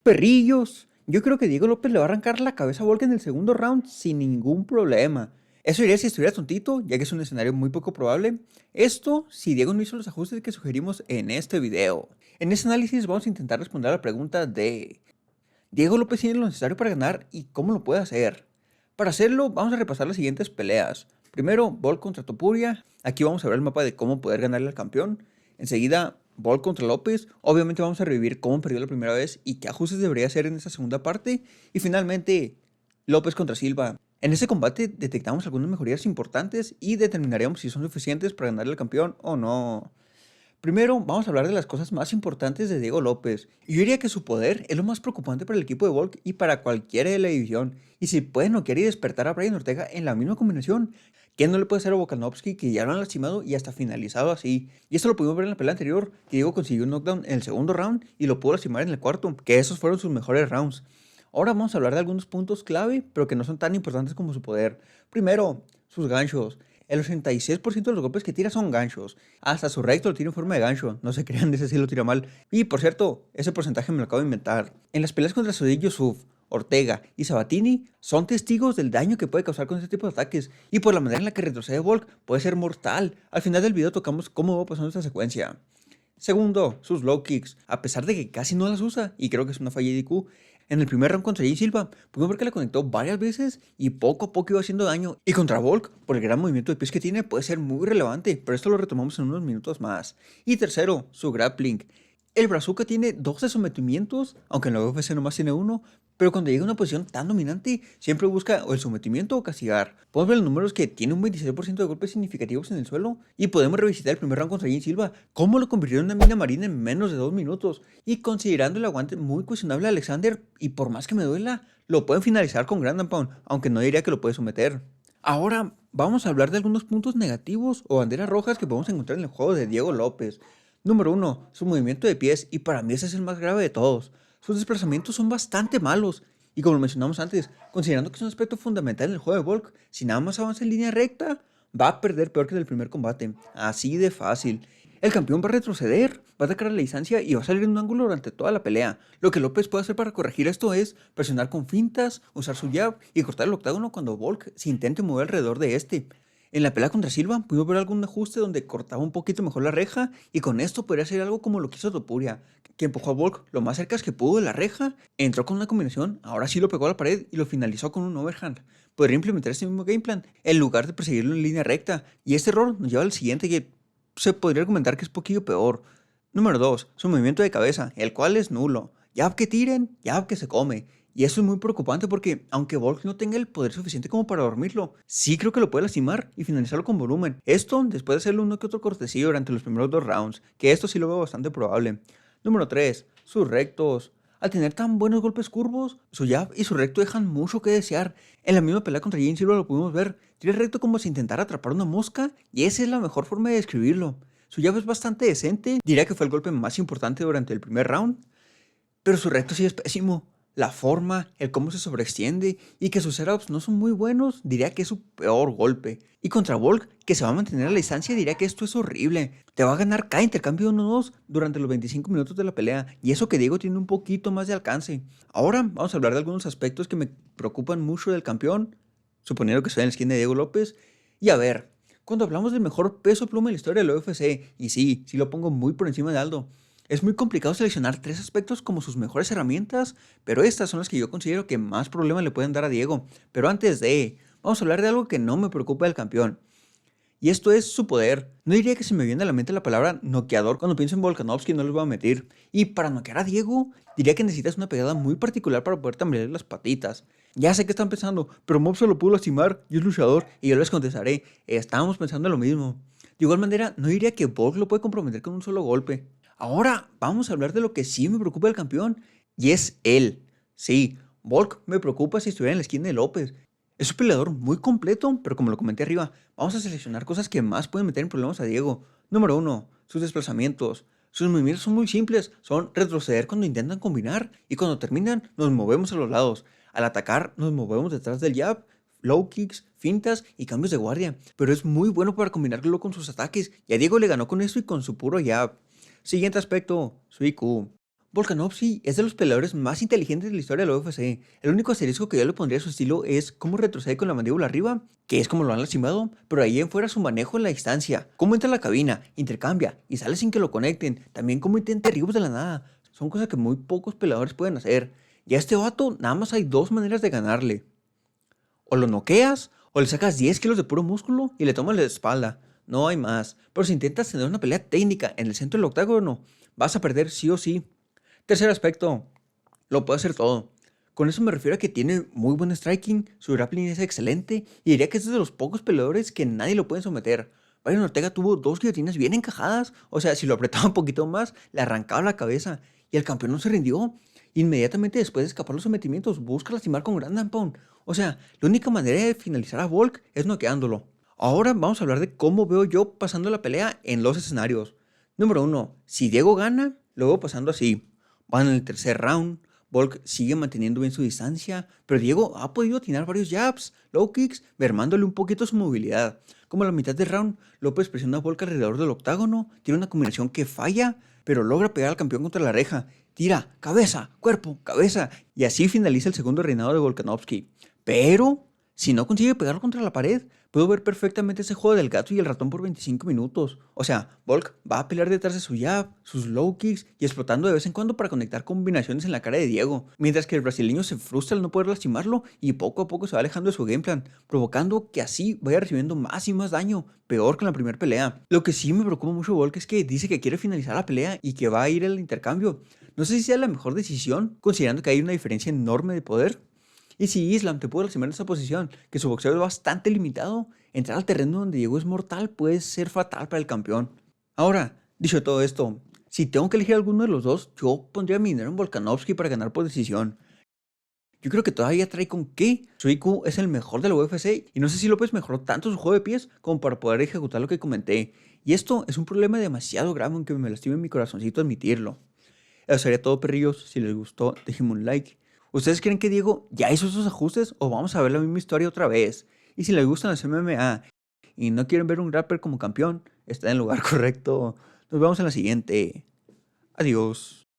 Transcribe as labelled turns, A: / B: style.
A: Perrillos, yo creo que Diego López le va a arrancar la cabeza a Volk en el segundo round sin ningún problema. Eso iría si estuviera tontito, ya que es un escenario muy poco probable. Esto si Diego no hizo los ajustes que sugerimos en este video. En este análisis vamos a intentar responder a la pregunta de ¿Diego López tiene lo necesario para ganar y cómo lo puede hacer? Para hacerlo vamos a repasar las siguientes peleas. Primero, Volk contra Topuria. Aquí vamos a ver el mapa de cómo poder ganarle al campeón. Enseguida, Volk contra López. Obviamente vamos a revivir cómo perdió la primera vez y qué ajustes debería hacer en esa segunda parte. Y finalmente, López contra Silva. En ese combate detectamos algunas mejorías importantes y determinaremos si son suficientes para ganarle al campeón o no. Primero, vamos a hablar de las cosas más importantes de Diego López. Yo diría que su poder es lo más preocupante para el equipo de Volk y para cualquiera de la división. Y si puede noquear y despertar a Brian Ortega en la misma combinación, ¿quién no le puede hacer a Volkanovski, que ya lo han lastimado y hasta finalizado así? Y esto lo pudimos ver en la pelea anterior, que Diego consiguió un knockdown en el segundo round y lo pudo lastimar en el cuarto, que esos fueron sus mejores rounds. Ahora vamos a hablar de algunos puntos clave, pero que no son tan importantes como su poder. Primero, sus ganchos. El 86% de los golpes que tira son ganchos. Hasta su recto lo tira en forma de gancho. No se crean, de ese sí lo tira mal. Y por cierto, ese porcentaje me lo acabo de inventar. En las peleas contra Sodiq Yusuf, Ortega y Sabatini son testigos del daño que puede causar con este tipo de ataques. Y por la manera en la que retrocede Volk puede ser mortal. Al final del video tocamos cómo va pasando esta secuencia. Segundo, sus low kicks, a pesar de que casi no las usa, y creo que es una falla de IQ. En el primer round contra Jay Silva, pudimos ver que la conectó varias veces y poco a poco iba haciendo daño. Y contra Volk, por el gran movimiento de pies que tiene, puede ser muy relevante, pero esto lo retomamos en unos minutos más. Y tercero, su grappling. El Brazuca tiene 12 sometimientos, aunque en la UFC nomás tiene uno, pero cuando llega a una posición tan dominante, siempre busca o el sometimiento o castigar. Podemos ver los números que tiene un 26% de golpes significativos en el suelo, y podemos revisitar el primer round contra Jay Silva, cómo lo convirtió en una mina marina en menos de 2 minutos. Y considerando el aguante muy cuestionable de Alexander, y por más que me duela, lo pueden finalizar con Grand Pound, aunque no diría que lo puede someter. Ahora vamos a hablar de algunos puntos negativos o banderas rojas que podemos encontrar en el juego de Diego López. Número 1. Su movimiento de pies, y para mí ese es el más grave de todos. Sus desplazamientos son bastante malos, y como lo mencionamos antes, considerando que es un aspecto fundamental en el juego de Volk, si nada más avanza en línea recta, va a perder peor que en el primer combate. Así de fácil. El campeón va a retroceder, va a atacar a la distancia y va a salir en un ángulo durante toda la pelea. Lo que López puede hacer para corregir esto es presionar con fintas, usar su jab y cortar el octágono cuando Volk se intente mover alrededor de este. En la pelea contra Silva pudimos ver algún ajuste donde cortaba un poquito mejor la reja, y con esto podría hacer algo como lo que hizo Topuria, que empujó a Volk lo más cerca que pudo de la reja, entró con una combinación, ahora sí lo pegó a la pared y lo finalizó con un overhand. Podría implementar este mismo game plan en lugar de perseguirlo en línea recta, y este error nos lleva al siguiente, que se podría argumentar que es poquillo peor. Número 2. Su movimiento de cabeza, el cual es nulo. Jab que tiren, jab que se come. Y eso es muy preocupante porque, aunque Volk no tenga el poder suficiente como para dormirlo, sí creo que lo puede lastimar y finalizarlo con volumen. Esto después de hacerle uno que otro cortesío durante los primeros 2 rounds, que esto sí lo veo bastante probable. Número 3. Sus rectos. Al tener tan buenos golpes curvos, su jab y su recto dejan mucho que desear. En la misma pelea contra James Silva lo pudimos ver. Tira recto como si intentara atrapar una mosca, y esa es la mejor forma de describirlo. Su jab es bastante decente, diría que fue el golpe más importante durante el primer round, pero su recto sí es pésimo. La forma, el cómo se sobreextiende y que sus setups no son muy buenos, diría que es su peor golpe. Y contra Volk, que se va a mantener a la distancia, diría que esto es horrible. Te va a ganar cada intercambio de 1-2 durante los 25 minutos de la pelea, y eso que Diego tiene un poquito más de alcance. Ahora vamos a hablar de algunos aspectos que me preocupan mucho del campeón, suponiendo que estoy en la esquina de Diego López. Y a ver, cuando hablamos del mejor peso pluma de la historia de la UFC, y sí lo pongo muy por encima de Aldo, es muy complicado seleccionar 3 aspectos como sus mejores herramientas, pero estas son las que yo considero que más problemas le pueden dar a Diego. Pero antes de, vamos a hablar de algo que no me preocupa del campeón, y esto es su poder. No diría que se me viene a la mente la palabra noqueador cuando pienso en Volkanovski, no les voy a mentir. Y para noquear a Diego, diría que necesitas una pegada muy particular para poder tambalear las patitas. Ya sé que están pensando, pero Mob se lo pudo lastimar y es luchador, y yo les contestaré, estábamos pensando en lo mismo. De igual manera, no diría que Volk lo puede comprometer con un solo golpe. Ahora vamos a hablar de lo que sí me preocupa del campeón, y es él. Sí, Volk me preocupa si estuviera en la esquina de López. Es un peleador muy completo, pero como lo comenté arriba, vamos a seleccionar cosas que más pueden meter en problemas a Diego. Número 1. Sus desplazamientos. Sus movimientos son muy simples, son retroceder cuando intentan combinar, y cuando terminan nos movemos a los lados. Al atacar nos movemos detrás del jab, low kicks, fintas y cambios de guardia, pero es muy bueno para combinarlo con sus ataques, y a Diego le ganó con eso y con su puro jab. Siguiente aspecto, su IQ. Volkanovski es de los peleadores más inteligentes de la historia de la UFC. El único asterisco que yo le pondría a su estilo es cómo retrocede con la mandíbula arriba, que es como lo han lastimado, pero ahí en fuera su manejo en la distancia, cómo entra a la cabina, intercambia y sale sin que lo conecten, también cómo intenta derribos de la nada. Son cosas que muy pocos peleadores pueden hacer. Y a este vato nada más hay dos maneras de ganarle. O lo noqueas, o le sacas 10 kilos de puro músculo y le tomas la espalda. No hay más. Pero si intentas tener una pelea técnica en el centro del octágono, vas a perder sí o sí. Tercer aspecto, lo puede hacer todo. Con eso me refiero a que tiene muy buen striking, su grappling es excelente y diría que es de los pocos peleadores que nadie lo puede someter. Byron Ortega tuvo dos guillotinas bien encajadas, o sea, si lo apretaba un poquito más, le arrancaba la cabeza y el campeón no se rindió. Inmediatamente después de escapar los sometimientos, busca lastimar con Grand and Pound. O sea, la única manera de finalizar a Volk es noqueándolo. Ahora vamos a hablar de cómo veo yo pasando la pelea en los escenarios. Número uno, si Diego gana, lo veo pasando así. Van en el tercer round, Volk sigue manteniendo bien su distancia, pero Diego ha podido atinar varios jabs, low kicks, mermándole un poquito su movilidad. Como a la mitad del round, López presiona a Volk alrededor del octágono, tiene una combinación que falla, pero logra pegar al campeón contra la reja. Tira, cabeza, cuerpo, cabeza, y así finaliza el segundo reinado de Volkanovski. Pero, si no consigue pegarlo contra la pared, puedo ver perfectamente ese juego del gato y el ratón por 25 minutos. O sea, Volk va a pelear detrás de su jab, sus low kicks y explotando de vez en cuando para conectar combinaciones en la cara de Diego, mientras que el brasileño se frustra al no poder lastimarlo y poco a poco se va alejando de su game plan, provocando que así vaya recibiendo más y más daño, peor que en la primera pelea. Lo que sí me preocupa mucho Volk es que dice que quiere finalizar la pelea y que va a ir al intercambio. No sé si sea la mejor decisión, considerando que hay una diferencia enorme de poder. Y si Islam te puede lastimar en esa posición, que su boxeo es bastante limitado, entrar al terreno donde Diego es mortal puede ser fatal para el campeón. Ahora, dicho todo esto, si tengo que elegir alguno de los dos, yo pondría mi dinero en Volkanovski para ganar por decisión. Yo creo que todavía trae con qué. Su IQ es el mejor de la UFC y no sé si López mejoró tanto su juego de pies como para poder ejecutar lo que comenté. Y esto es un problema demasiado grave aunque me lastime mi corazoncito admitirlo. Eso sería todo, perrillos. Si les gustó, déjenme un like. ¿Ustedes creen que Diego ya hizo esos ajustes o vamos a ver la misma historia otra vez? Y si les gustan los MMA y no quieren ver un rapper como campeón, está en el lugar correcto. Nos vemos en la siguiente. Adiós.